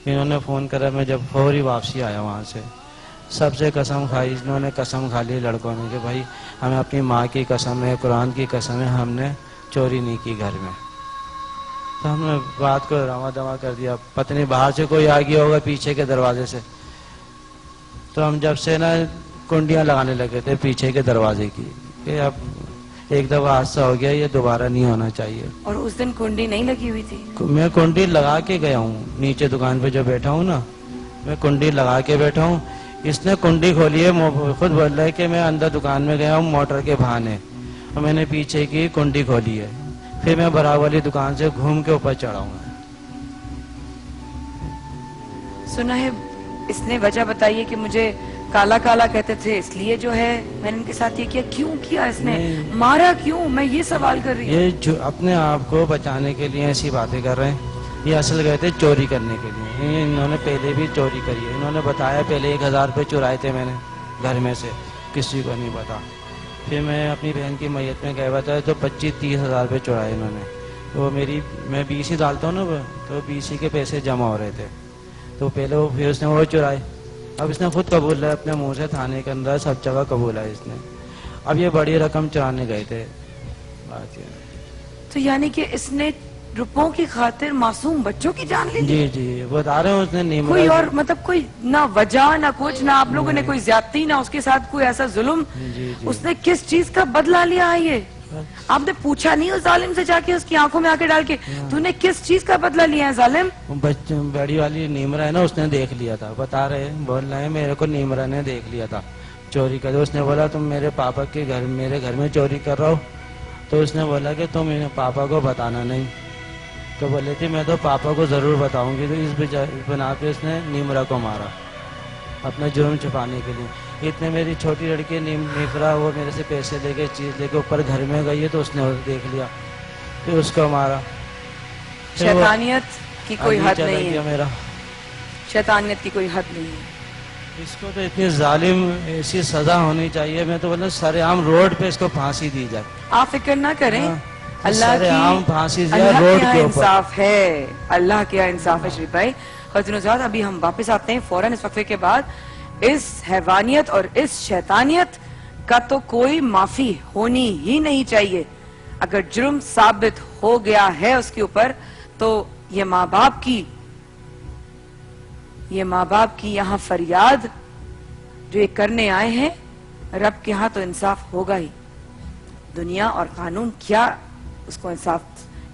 انہوں نے فون کرا، میں جب فوری واپسی آیا وہاں سے، سب سے قسم کھائی، انہوں نے قسم کھا لی لڑکوں نے کہ بھائی ہمیں اپنی ماں کی قسم ہے، قرآن کی قسم ہے، ہم نے چوری نہیں کی گھر میں۔ تو ہم نے بات کو رواں دواں کر دیا، پتہ نہیں باہر سے کوئی آ گیا ہوگا پیچھے کے دروازے سے، تو ہم جب سے نا کنڈیاں لگانے لگے تھے پیچھے کے دروازے کی کہ اب ایک دفعہ حادثہ ہو گیا، یہ دوبارہ نہیں ہونا چاہیے۔ اور اس دن کنڈی نہیں لگی ہوئی تھی؟ میں کنڈی لگا کے گیا ہوں، نیچے دکان پہ جو بیٹھا ہوں نا، میں کنڈی لگا کے بیٹھا ہوں، اس نے کنڈی کھولی ہے، خود بول رہا ہے کہ میں اندر دکان میں گیا ہوں موٹر کے بہانے، اور میں نے پیچھے کی کنڈی کھولی ہے، پھر میں برابر والی دکان سے گھوم کے اوپر چڑھا ہوں۔ سنا ہے اس نے وجہ بتائی ہے کہ مجھے کالا کالا کہتے تھے، اس لیے جو ہے میں نے ان کے ساتھ یہ کیا، کیوں کیا اس نے، مارا کیوں، میں یہ سوال کر رہی ہوں۔ یہ جو اپنے آپ کو بچانے کے لیے ایسی باتیں کر رہے ہیں، یہ اصل گئے تھے چوری کرنے کے لیے، انہوں نے پہلے بھی چوری کری ہے، انہوں نے بتایا پہلے 1000 روپے چرائے تھے میں نے گھر میں سے، کسی کو نہیں پتا۔ پھر میں اپنی بہن کی میت میں گیا ہوا تھا تو 25-30 ہزار روپے چرائے انہوں نے، وہ میں 20 ہی ڈالتا ہوں نا، تو 20 ہی کے پیسے جمع ہو رہے تھے، تو پہلے پھر اس نے وہ چرائے، اب اس نے خود قبول ہے اپنے منہ سے، تھانے کے اندر سب جگہ قبول ہے اس نے، اب یہ بڑی رقم چرانے گئے تھے۔ تو یعنی کہ اس نے روپوں کی خاطر معصوم بچوں کی جان لی؟ جی جی بتا رہے ہیں، اس نے کوئی اور مطلب کوئی نہ وجہ نہ کچھ، نہ آپ لوگوں نے کوئی زیادتی، نہ اس کے ساتھ کوئی ایسا ظلم، اس نے کس چیز کا بدلہ لیا ہے؟ یہ آپ نے پوچھا نہیں اس ظالم سے جا کے، اس کی آنکھوں میں آ کے ڈال کے تو نے کس چیز کا بدلہ لیا ہے ظالم؟ بڑی والی نیمرا ہے نا، اس نے دیکھ لیا تھا، بتا رہے بول رہے ہیں میرے کو نیمرا نے دیکھ لیا تھا چوری کر، اس نے بولا تم میرے پاپا کے گھر، میرے گھر میں چوری کر رہا ہو، تو اس نے بولا کہ تم پاپا کو بتانا نہیں، تو بولے تھے میں تو پاپا کو ضرور بتاؤں گی، تو اس بنا پہ اس نے نیمرا کو مارا اپنا جرم چھپانے کے لیے۔ اتنے میری چھوٹی لڑکی نیمرا، وہ میرے سے پیسے لے کے چیز لے کے اوپر گھر میں گئی ہے، تو اس نے دیکھ لیا، پھر اس کو مارا۔ شیطانیت کی کوئی حد نہیں ہے، میرا شیطانیت کی کوئی حد نہیں ہے۔ اس کو تو اتنی ظالم ایسی سزا ہونی چاہیے، میں تو بولتا سر عام روڈ پہ اس کو پھانسی دی جائے۔ آپ فکر نہ کریں، اللہ سر عام پھانسی دیا اللہ روڈ کے کے اوپر۔ انصاف ہے، اللہ کے انصاف ہے شریف بھائی۔ خاتون حضرات ابھی ہم واپس آتے ہیں فوراً اس وقفے کے بعد۔ اس حیوانیت اور اس شیطانیت کا تو کوئی معافی ہونی ہی نہیں چاہیے۔ اگر جرم ثابت ہو گیا ہے اس کے اوپر، تو یہ ماں باپ کی یہاں فریاد جو یہ کرنے آئے ہیں، رب کے ہاں تو انصاف ہوگا ہی۔ دنیا اور قانون کیا اس کو انصاف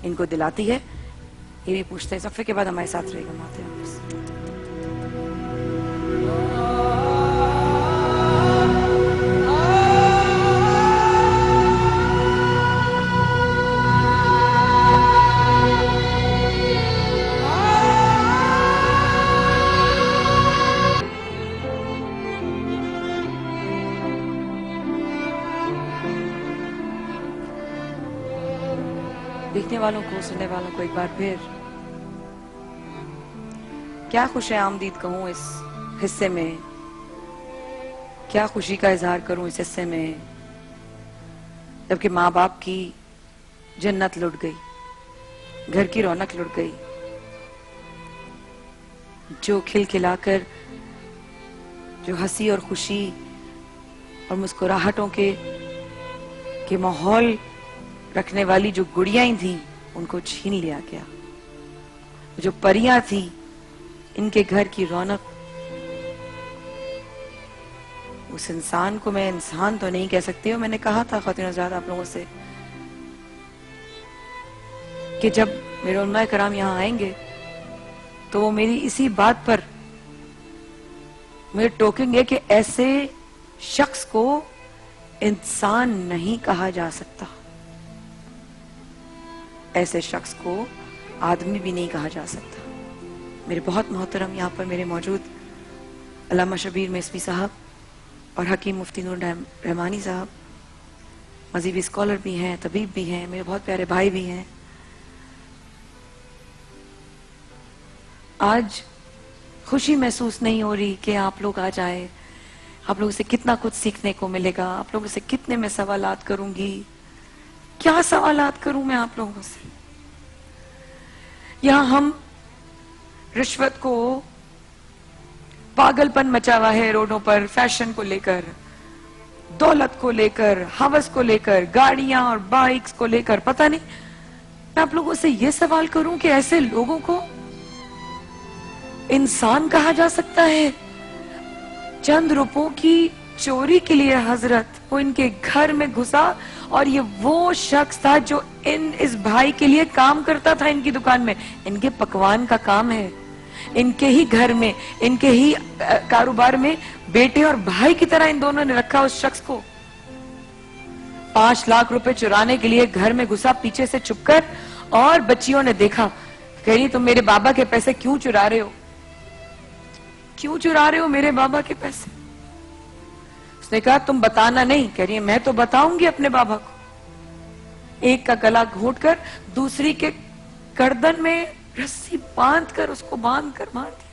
ان کو دلاتی ہے، یہ بھی پوچھتے ہیں۔ وقفے کے بعد ہمارے ساتھ رہے گا ماتے واپس۔ دیکھنے والوں کو، سننے والوں کو ایک بار پھر کیا خوش آمدید کہوں اس حصے میں، کیا خوشی کا اظہار کروں اس حصے میں، جبکہ ماں باپ کی جنت لٹ گئی، گھر کی رونق لٹ گئی، جو کھل کھلا کر، جو ہنسی اور خوشی اور مسکراہٹوں کے ماحول رکھنے والی جو گڑیاں تھیں ان کو چھین لیا گیا، جو پریاں تھیں ان کے گھر کی رونق، اس انسان کو میں انسان تو نہیں کہہ سکتی ہوں۔ میں نے کہا تھا خواتین حضرات آپ لوگوں سے کہ جب میرے علماء کرام یہاں آئیں گے تو وہ میری اسی بات پر مجھے ٹوکیں گے کہ ایسے شخص کو انسان نہیں کہا جا سکتا، ایسے شخص کو آدمی بھی نہیں کہا جا سکتا۔ میرے بہت محترم یہاں پر میرے موجود علامہ شبیر میسوی صاحب اور حکیم مفتی نور رحمانی صاحب مذہبی اسکالر بھی ہیں، طبیب بھی ہیں، میرے بہت پیارے بھائی بھی ہیں۔ آج خوشی محسوس نہیں ہو رہی کہ آپ لوگ آ جائیں، آپ لوگوں سے کتنا کچھ سیکھنے کو ملے گا، آپ لوگوں سے کتنے میں سوالات کروں گی، کیا سوالات کروں میں آپ لوگوں سے۔ یہاں ہم رشوت کو پاگلپن مچا ہوا ہے روڈوں پر، فیشن کو لے کر، دولت کو لے کر، ہوس کو لے کر، گاڑیاں اور بائکس کو لے کر، پتہ نہیں. میں آپ لوگوں سے یہ سوال کروں کہ ایسے لوگوں کو انسان کہا جا سکتا ہے؟ چند روپوں کی چوری کے لیے حضرت وہ ان کے گھر میں گھسا، اور یہ وہ شخص تھا جو اس بھائی کے لیے کام کرتا تھا ان کی دکان میں. ان کے پکوان کا کام ہے، ان کے ہی گھر میں، ان کے ہی کاروبار میں بیٹے اور بھائی کی طرح ان دونوں نے رکھا اس شخص کو. 5 لاکھ روپے چرانے کے لیے گھر میں گھسا پیچھے سے چھپ کر، اور بچیوں نے دیکھا. کہہ رہی تم میرے بابا کے پیسے کیوں چرا رہے ہو؟ کیوں چرا رہے ہو میرے بابا کے پیسے؟ اس نے کہا تم بتانا نہیں. کہہ رہی ہے میں تو بتاؤں گی اپنے بابا کو. ایک کا گلا گھونٹ کر دوسری کے گردن میں رسی باندھ کر اس کو باندھ کر مار دیا.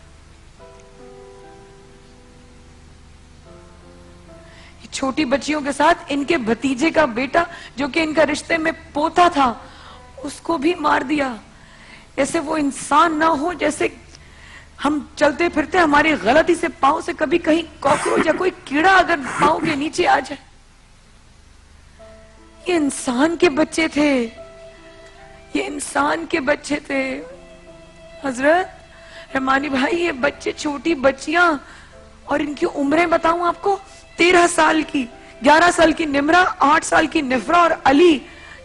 چھوٹی بچیوں کے ساتھ ان کے بھتیجے کا بیٹا جو کہ ان کا رشتے میں پوتا تھا اس کو بھی مار دیا. ایسے وہ انسان نہ ہو جیسے ہم چلتے پھرتے ہماری غلطی سے پاؤں سے کبھی کہیں کاکروچ یا کوئی کیڑا اگر پاؤں کے نیچے آ جائے. یہ انسان کے بچے تھے، یہ انسان کے بچے تھے. حضرت رحمانی بھائی یہ بچے چھوٹی بچیاں، اور ان کی عمریں بتاؤں آپ کو، 13 سال کی، 11 سال کی نمرہ، 8 سال کی نفرہ، اور علی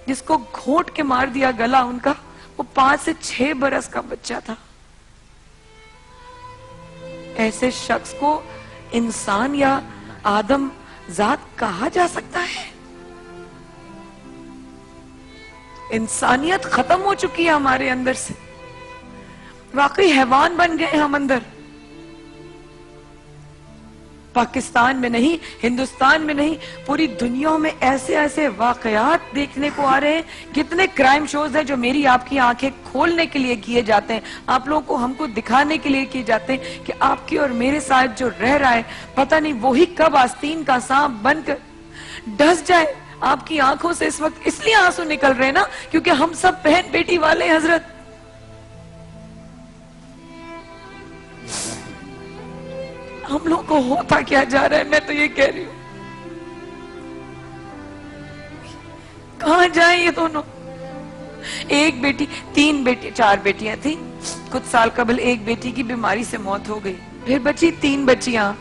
جس کو گھونٹ کے مار دیا گلا ان کا، وہ 5 سے 6 برس کا بچہ تھا. ایسے شخص کو انسان یا آدم ذات کہا جا سکتا ہے؟ انسانیت ختم ہو چکی ہے ہمارے اندر سے، واقعی حیوان بن گئے ہم اندر. پاکستان میں نہیں، ہندوستان میں نہیں، پوری دنیا میں ایسے ایسے واقعات دیکھنے کو آ رہے ہیں. کتنے کرائم شوز ہیں جو میری آپ کی آنکھیں کھولنے کے لیے کیے جاتے ہیں، آپ لوگوں کو ہم کو دکھانے کے لیے کیے جاتے ہیں کہ آپ کی اور میرے ساتھ جو رہ رہا ہے پتہ نہیں وہی کب آستین کا سانپ بن کر ڈس جائے. آپ کی آنکھوں سے اس وقت اس لیے آنسو نکل رہے ہیں نا کیونکہ ہم سب بہن بیٹی والے ہیں. حضرت ہم لوگ کو ہوتا کیا جا رہا ہے؟ میں تو یہ کہہ رہی ہوں کہاں جائیں یہ دونوں؟ ایک بیٹی، 3 بیٹی، 4 بیٹیاں تھیں. کچھ سال قبل ایک بیٹی کی بیماری سے موت ہو گئی. پھر بچی 3 بچیاں،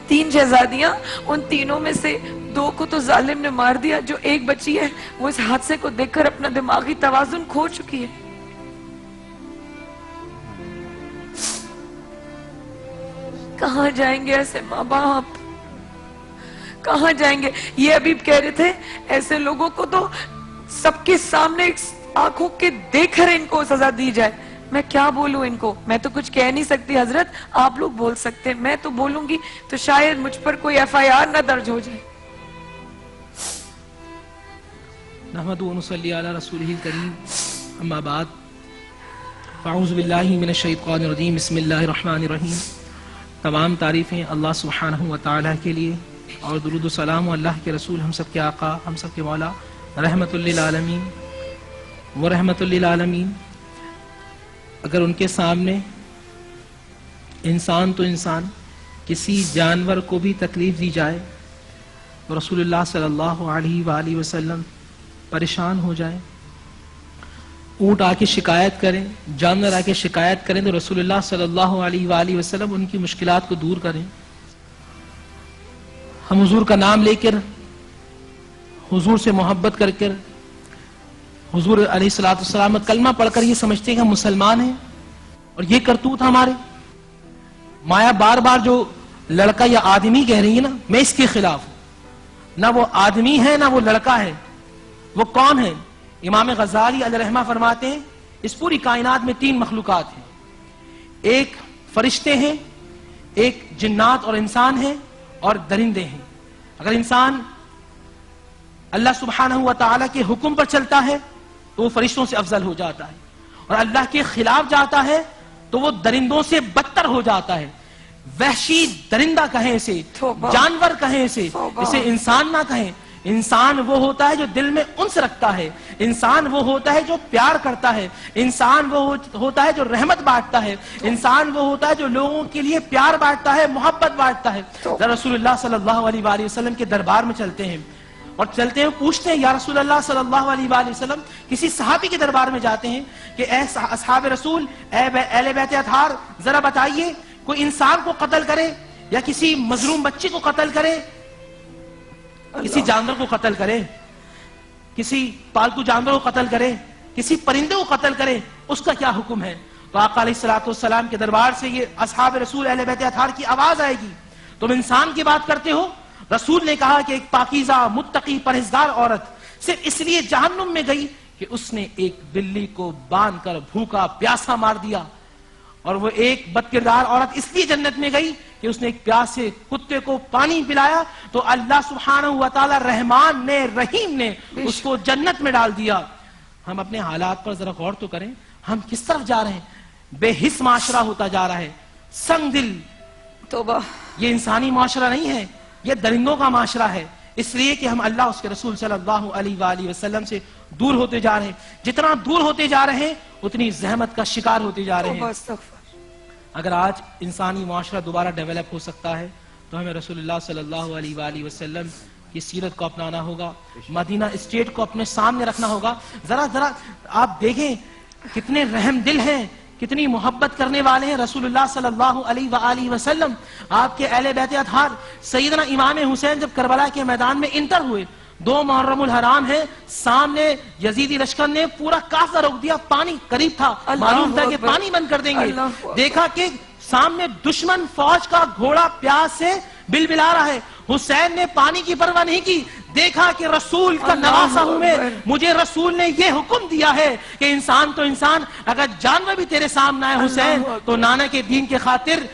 3 شہزادیاں. ان تینوں میں سے 2 کو تو ظالم نے مار دیا. جو ایک بچی ہے وہ اس حادثے کو دیکھ کر اپنا دماغی توازن کھو چکی ہے. کہاں جائیں گے ایسے ماں باپ؟ کہاں جائیں گے؟ یہ ابھی کہہ رہے تھے ایسے لوگوں کو تو سب کے سامنے آنکھوں کے دیکھ کر ان کو سزا دی جائے. میں کیا بولوں ان کو؟ میں تو کچھ کہہ نہیں سکتی حضرت، آپ لوگ بول سکتے ہیں. میں تو بولوں گی تو شاید مجھ پر کوئی FIR نہ درج ہو جائے. نحمد و نصلی علی رسولہ الکریم، اما بعد، فاعوذ باللہ من الشیطان الرجیم، بسم اللہ الرحمن الرحیم. تمام تعریفیں اللہ سبحانہ و تعالیٰ کے لیے، اور درود و سلام و اللہ کے رسول، ہم سب کے آقا، ہم سب کے مولا، رحمت للعالمین و رحمت للعالمین. اگر ان کے سامنے انسان تو انسان، کسی جانور کو بھی تکلیف دی جائے تو رسول اللہ صلی اللہ علیہ وآلہ وسلم پریشان ہو جائیں. اونٹ آ کے شکایت کریں، جانور آ کے شکایت کریں تو رسول اللہ صلی اللہ علیہ وآلہ وسلم ان کی مشکلات کو دور کریں. ہم حضور کا نام لے کر، حضور سے محبت کر کر، حضور علیہ السلام کلمہ پڑھ کر یہ سمجھتے ہیں کہ ہم مسلمان ہیں، اور یہ کرتوت ہمارے. مایا بار بار جو لڑکا یا آدمی کہہ رہی ہے نا، میں اس کے خلاف ہوں. نہ وہ آدمی ہے نہ وہ لڑکا ہے. وہ کون ہے؟ امام غزالی علیہ رحمہ فرماتے ہیں اس پوری کائنات میں 3 مخلوقات ہیں. ایک فرشتے ہیں، ایک جنات اور انسان ہیں، اور درندے ہیں. اگر انسان اللہ سبحانہ و تعالیٰ کے حکم پر چلتا ہے تو وہ فرشتوں سے افضل ہو جاتا ہے، اور اللہ کے خلاف جاتا ہے تو وہ درندوں سے بدتر ہو جاتا ہے. وحشی درندہ کہیں اسے، جانور کہیں اسے، اسے انسان نہ کہیں. انسان وہ ہوتا ہے جو دل میں انس رکھتا ہے، انسان وہ ہوتا ہے جو پیار کرتا ہے، انسان وہ ہوتا ہے جو رحمت بانٹتا ہے، انسان وہ ہوتا ہے جو لوگوں کے لیے پیار بانٹتا ہے، محبت بانٹتا ہے۔ رسول اللہ صلی اللہ علیہ وآلہ وسلم کے دربار میں چلتے ہیں اور چلتے ہیں، پوچھتے ہیں یا رسول اللہ صلی اللہ علیہ وآلہ وسلم، کسی صحابی کے دربار میں جاتے ہیں کہ اے اصحاب رسول، اے اہل بیت اطہار، ذرا بتائیے کوئی انسان کو قتل کرے یا کسی مظلوم بچی کو قتل کرے، کسی جانور کو قتل کرے، کسی پالتو جانور کو قتل کرے، کسی پرندے کو قتل کرے، اس کا کیا حکم ہے؟ تو آقا علیہ السلام کے دربار سے یہ اصحاب رسول اہل بیت اطہار کی آواز آئے گی، تم انسان کی بات کرتے ہو؟ رسول نے کہا کہ ایک پاکیزہ متقی پرہیزگار عورت صرف اس لیے جہنم میں گئی کہ اس نے ایک بلی کو باندھ کر بھوکا پیاسا مار دیا، اور وہ ایک بدکردار عورت اس لیے جنت میں گئی کہ اس نے ایک پیاسے کتے کو پانی پلایا تو اللہ سبحانہ وتعالی رحمان نے، رحیم نے اس کو جنت میں ڈال دیا۔ ہم اپنے حالات پر ذرا غور تو کریں، ہم کس طرف جا رہے ہیں؟ بے حس معاشرہ ہوتا جا رہا ہے، سنگ دل۔ توبہ، یہ انسانی معاشرہ نہیں ہے، یہ درندوں کا معاشرہ ہے، اس لیے کہ ہم اللہ اس کے رسول صلی اللہ علیہ وآلہ وسلم سے دور ہوتے جا رہے ہیں۔ جتنا دور ہوتے جا رہے ہیں اتنی زحمت کا شکار ہوتے جا رہے ہیں۔ اگر آج انسانی معاشرہ دوبارہ ڈیولپ ہو سکتا ہے تو ہمیں رسول اللہ صلی اللہ علیہ وآلہ وسلم کی سیرت کو اپنانا ہوگا، مدینہ اسٹیٹ کو اپنے سامنے رکھنا ہوگا۔ ذرا آپ دیکھیں کتنے رحم دل ہیں، کتنی محبت کرنے والے ہیں رسول اللہ صلی اللہ علیہ وآلہ وسلم۔ آپ کے اہل بیت اطہار سیدنا امام حسین جب کربلا کے میدان میں انٹر ہوئے، 2 محرم الحرام ہے، سامنے یزیدی لشکر نے پورا قافلہ روک دیا، پانی قریب تھا، معلوم تھا کہ پانی بند کر دیں گے، دیکھا کہ سامنے دشمن فوج کا گھوڑا پیاس سے بلبلا رہا ہے، حسین نے پانی کی پرواہ نہیں کی، دیکھا کہ رسول کا نواسا ہوں میں، مجھے رسول نے یہ حکم دیا ہے کہ انسان تو انسان، اگر جانور بھی تیرے سامنے آئے حسین تو نانا کے دین کے خاطر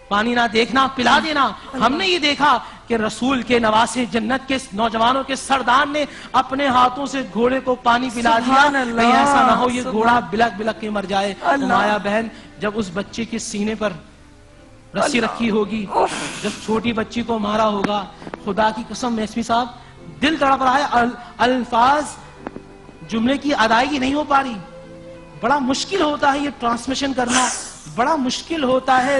پانی نہ دیکھنا، پلا دینا۔ ہم نے یہ دیکھا کہ رسول کے نواسے جنت کے نوجوانوں کے سردار نے اپنے ہاتھوں سے گھوڑے کو پانی پلا دیا، کہیں ایسا نہ ہو یہ گھوڑا بلک بلک کے مر جائے۔ مایا بہن، جب اس بچے کے سینے پر رسی رکھی ہوگی، جب چھوٹی بچی کو مارا ہوگا، خدا کی قسم میسمی صاحب دل تڑپ رہا ہے، الفاظ جملے کی ادائیگی نہیں ہو پا رہی، بڑا مشکل ہوتا ہے یہ ٹرانسمیشن کرنا، بڑا مشکل ہوتا ہے،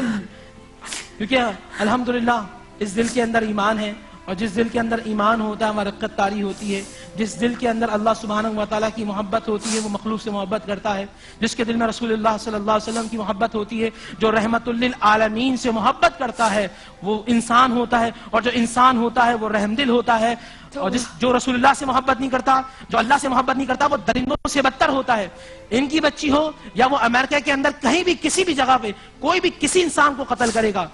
کیونکہ الحمدللہ اس دل کے اندر ایمان ہے، اور جس دل کے اندر ایمان ہوتا ہے وہاں رقت طاری ہوتی ہے، جس دل کے اندر اللہ سبحانہ وتعالیٰ کی محبت ہوتی ہے وہ مخلوق سے محبت کرتا ہے، جس کے دل میں رسول اللہ صلی اللہ علیہ وسلم کی محبت ہوتی ہے، جو رحمت للعالمین سے محبت کرتا ہے وہ انسان ہوتا ہے، اور جو انسان ہوتا ہے وہ رحم دل ہوتا ہے، اور جو رسول اللہ سے محبت نہیں کرتا، جو اللہ سے محبت نہیں کرتا، وہ درندوں سے بدتر ہوتا ہے۔ ان کی بچی ہو یا وہ امریکہ کے اندر کہیں بھی کسی بھی جگہ پہ کوئی بھی کسی انسان کو قتل کرے گا،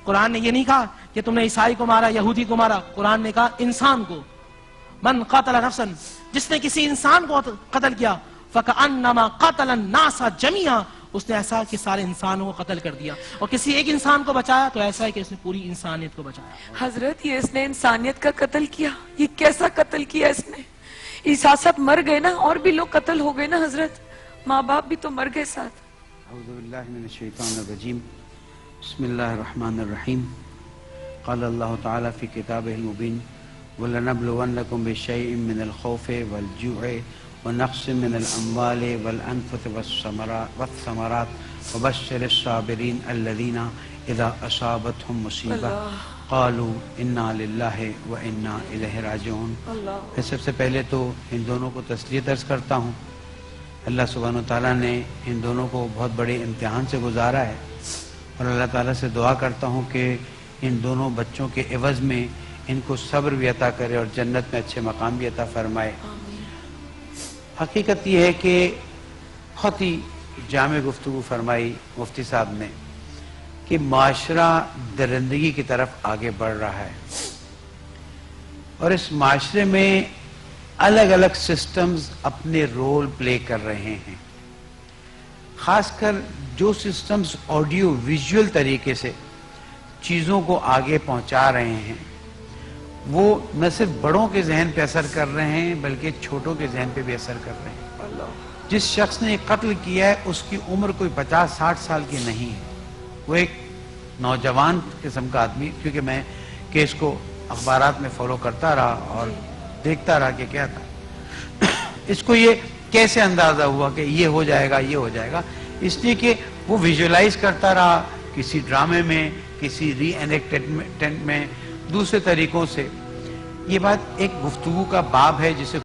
قرآن نے یہ نہیں کہا کہ تم نے عیسائی کو مارا، یہودی کو مارا، قرآن نے کہا انسان کو، من قاتل نفسا، جس نے کسی انسان کو قتل کیا، فَكَأَنَّمَا قَتَلَ النَّاسَ جَمِيعًا، اس نے ایسا کہ سارے انسانوں کو قتل کر دیا، اور کسی ایک انسان کو بچایا تو ایسا ہے کہ اس نے پوری انسانیت کو بچایا۔ حضرت یہ اس نے انسانیت کا قتل کیا، یہ کیسا قتل کیا اس نے؟ عیسیٰ صاحب مر گئے نا، اور بھی لوگ قتل ہو گئے نا حضرت، ماں باپ بھی تو مر گئے ساتھ۔ اعوذ باللہ من الشیطان الرجیم، بسم اللہ الرحمن الرحیم، قال اللہ تعالی فی کتابہ المبین، وَلَنَبْلُوَنَّكُمْ بِشَيْءٍ مِّنَ الْخَوْفِ وَالْجُوعِ وَنَقْصٍ مِّنَ الْأَمْوَالِ وَالْأَنفُسِ وَالثَّمَرَاتِ وَبَشِّرِ الصَّابِرِينَ الَّذِينَ إِذَا أَصَابَتْهُم مُّصِیبَةٌ قَالُوا إِنَّا لِلَّهِ وَإِنَّا إِلَیْهِ رَاجِعُونَ۔ میں سب سے پہلے تو ان دونوں کو تسلیت عرض کرتا ہوں، اللہ سبحانہ وتعالیٰ نے ان دونوں کو بہت بڑے امتحان سے گزارا ہے، اور اللہ تعالیٰ سے دعا کرتا ہوں کہ ان دونوں بچوں کے عوض میں ان کو صبر بھی عطا کرے اور جنت میں اچھے مقام بھی عطا فرمائے۔ حقیقت یہ ہے کہ بہت ہی جامع گفتگو فرمائی مفتی صاحب نے کہ معاشرہ درندگی کی طرف آگے بڑھ رہا ہے، اور اس معاشرے میں الگ الگ سسٹمز اپنے رول پلے کر رہے ہیں، خاص کر جو سسٹمز آڈیو ویژول طریقے سے چیزوں کو آگے پہنچا رہے ہیں وہ نہ صرف بڑوں کے ذہن پہ اثر کر رہے ہیں بلکہ چھوٹوں کے ذہن پہ بھی اثر کر رہے ہیں۔ جس شخص نے قتل کیا ہے اس کی عمر کوئی 50-60 سال کی نہیں ہے، وہ ایک نوجوان قسم کا آدمی، کیونکہ میں کیس کو اخبارات میں فالو کرتا رہا اور دیکھتا رہا کہ کیا تھا. اس کو یہ کیسے اندازہ ہوا کہ یہ ہو جائے گا, یہ ہو جائے گا؟ اس لیے کہ وہ ویژولائز کرتا رہا کسی ڈرامے میں, کسی ری انیکٹمنٹ میں, دوسرے طریقوں سے. یہ بات ایک گفتگو کا باب ہے جسے